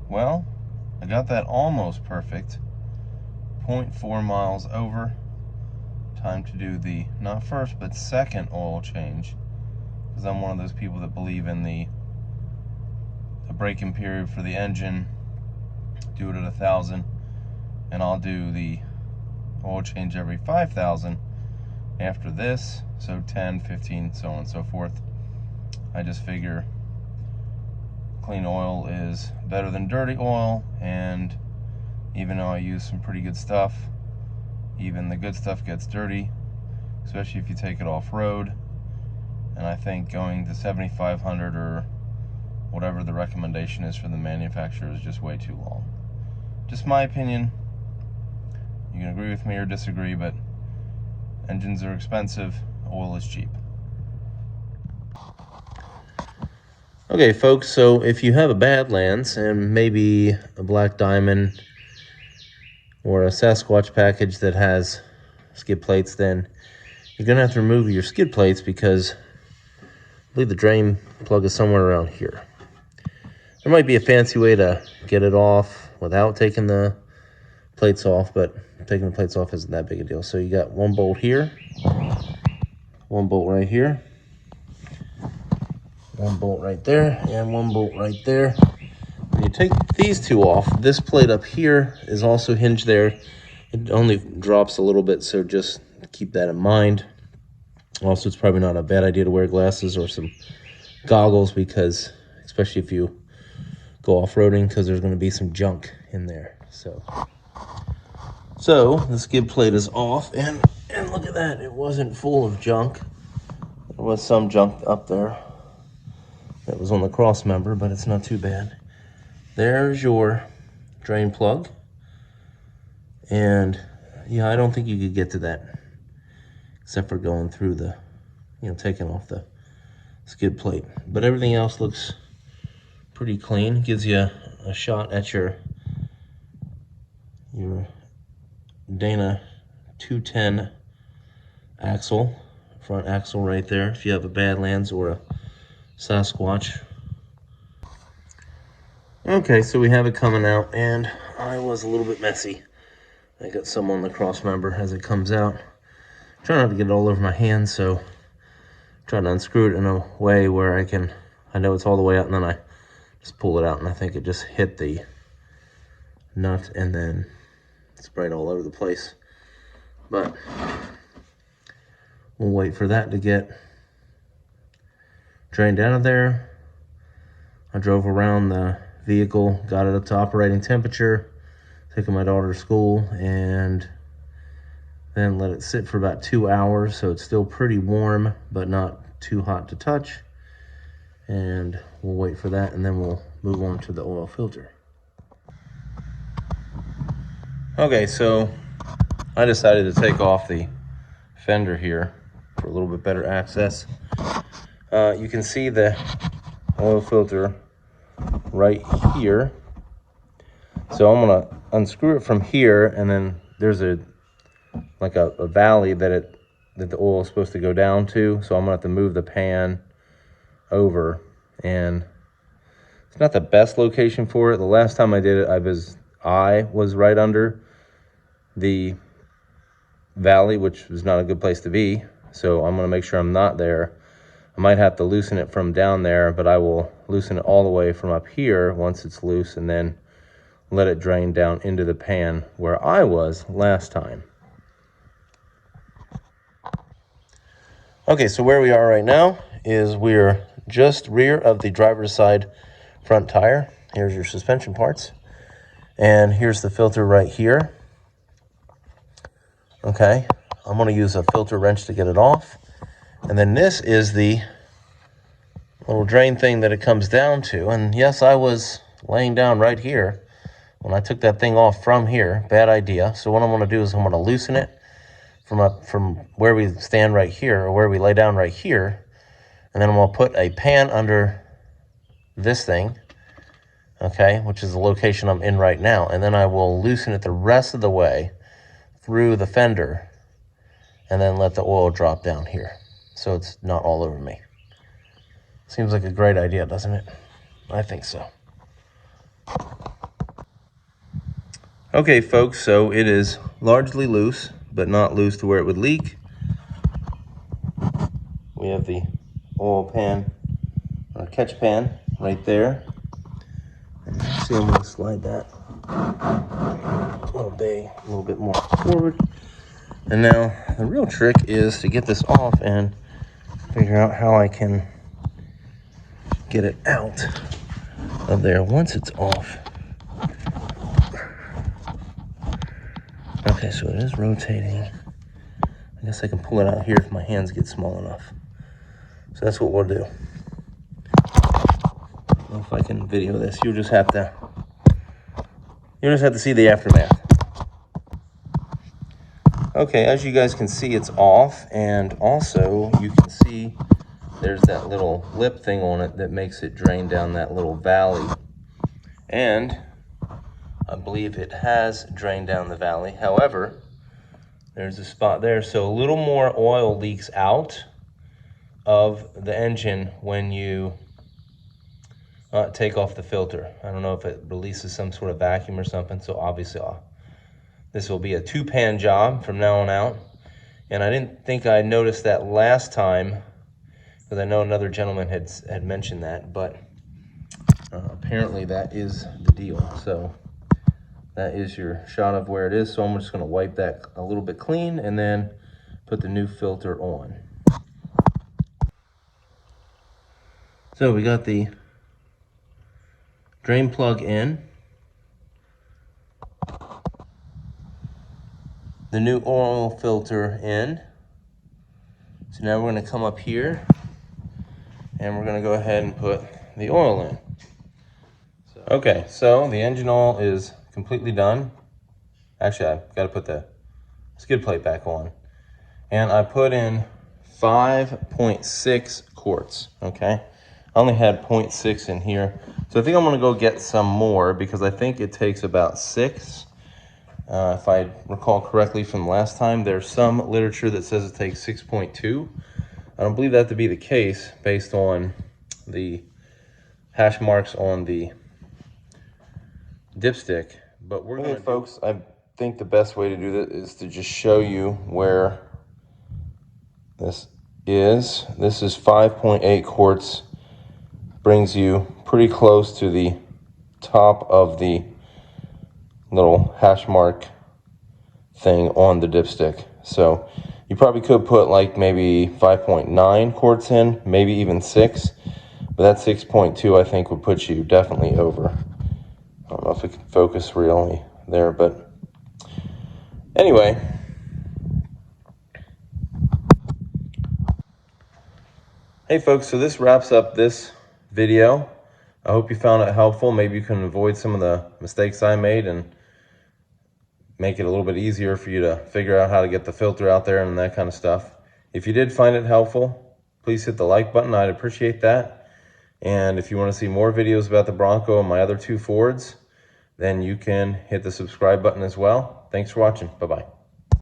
Well, I got that almost perfect. 0.4 miles over. Time to do the, not first, but second oil change. Because I'm one of those people that believe in the break-in period for the engine. Do it at 1,000. And I'll do the oil change every 5,000 after this. So 10, 15, so on and so forth. I just figure clean oil is better than dirty oil, and even though I use some pretty good stuff, even the good stuff gets dirty, especially if you take it off-road. And I think going to 7,500 or whatever the recommendation is for the manufacturer is just way too long. Just my opinion. You can agree with me or disagree, but engines are expensive, oil is cheap. Okay, folks, so if you have a Badlands and maybe a Black Diamond or a Sasquatch package that has skid plates, then you're going to have to remove your skid plates because I believe the drain plug is somewhere around here. There might be a fancy way to get it off without taking the plates off, but taking the plates off isn't that big a deal. So you got one bolt here, one bolt right here, one bolt right there, and one bolt right there. When you take these two off, this plate up here is also hinged there. It only drops a little bit, so just keep that in mind. Also, it's probably not a bad idea to wear glasses or some goggles, because especially if you go off-roading, because there's going to be some junk in there. So the skid plate is off, and look at that, it wasn't full of junk. There was some junk up there that was on the cross member, but it's not too bad. There's your drain plug. And yeah, I don't think you could get to that except for going through the, taking off the skid plate. But everything else looks pretty clean. Gives you a shot at your Dana 210 axle, front axle right there, if you have a Badlands or a Sasquatch. Okay, so we have it coming out, and I was a little bit messy. I got some on the cross member as it comes out. Try not to get it all over my hands, so try to unscrew it in a way where I know it's all the way out, and then I just pull it out, and I think it just hit the nut and then sprayed all over the place. But we'll wait for that to get drained out of there. I drove around the vehicle, got it up to operating temperature, taking my daughter to school, and then let it sit for about 2 hours, so it's still pretty warm but not too hot to touch. And we'll wait for that, and then we'll move on to the oil filter. Okay, so I decided to take off the fender here for a little bit better access. You can see the oil filter right here. So I'm gonna unscrew it from here, and then there's a valley that the oil is supposed to go down to. So I'm gonna have to move the pan over, and it's not the best location for it. The last time I did it, I was right under the valley, which was not a good place to be. So I'm gonna make sure I'm not there. I might have to loosen it from down there, but I will loosen it all the way from up here once it's loose, and then let it drain down into the pan where I was last time. Okay, so where we are right now is we're just rear of the driver's side front tire. Here's your suspension parts, and here's the filter right here. Okay, I'm going to use a filter wrench to get it off. And then this is the little drain thing that it comes down to. And yes, I was laying down right here when I took that thing off from here. Bad idea. So what I'm going to do is I'm going to loosen it from where we stand right here, or where we lay down right here. And then I'm going to put a pan under this thing, okay, which is the location I'm in right now. And then I will loosen it the rest of the way through the fender, and then let the oil drop down here so it's not all over me. Seems like a great idea, doesn't it? I think so. Okay, folks, so it is largely loose, but not loose to where it would leak. We have the oil pan, or catch pan, right there. And see, I'm going to slide that a little bit more forward. And now the real trick is to get this off and figure out how I can get it out of there once it's off. Okay, so it is rotating. I guess I can pull it out here if my hands get small enough. So that's what we'll do. I don't know if I can video this. You'll just have to see the aftermath. Okay, as you guys can see, it's off, and also you can see there's that little lip thing on it that makes it drain down that little valley. And I believe it has drained down the valley. However, there's a spot there, so a little more oil leaks out of the engine when you take off the filter. I don't know if it releases some sort of vacuum or something, so obviously this will be a 2-pan job from now on out. And I didn't think I noticed that last time, because I know another gentleman had mentioned that, but apparently that is the deal. So that is your shot of where it is. So I'm just going to wipe that a little bit clean and then put the new filter on. So we got the drain plug in, the new oil filter in. So now we're going to come up here and we're going to go ahead and put the oil in. Okay, so the engine oil is completely done. Actually, I've got to put the skid plate back on. And I put in 5.6 quarts, okay? I only had 0.6 in here. So I think I'm gonna go get some more because I think it takes about 6. If I recall correctly from last time, there's some literature that says it takes 6.2. I don't believe that to be the case based on the hash marks on the dipstick. But we're gonna, folks, I think the best way to do that is to just show you where this is. This is 5.8 quarts, brings you pretty close to the top of the little hash mark thing on the dipstick. So you probably could put like maybe 5.9 quarts in, maybe even 6, but that 6.2 I think would put you definitely over. I don't know if it can focus really there, but anyway. Hey folks, so this wraps up this video. I hope you found it helpful. Maybe you can avoid some of the mistakes I made and make it a little bit easier for you to figure out how to get the filter out there and that kind of stuff. If you did find it helpful, please hit the like button. I'd appreciate that. And if you want to see more videos about the Bronco and my other 2 Fords, then you can hit the subscribe button as well. Thanks for watching. Bye-bye.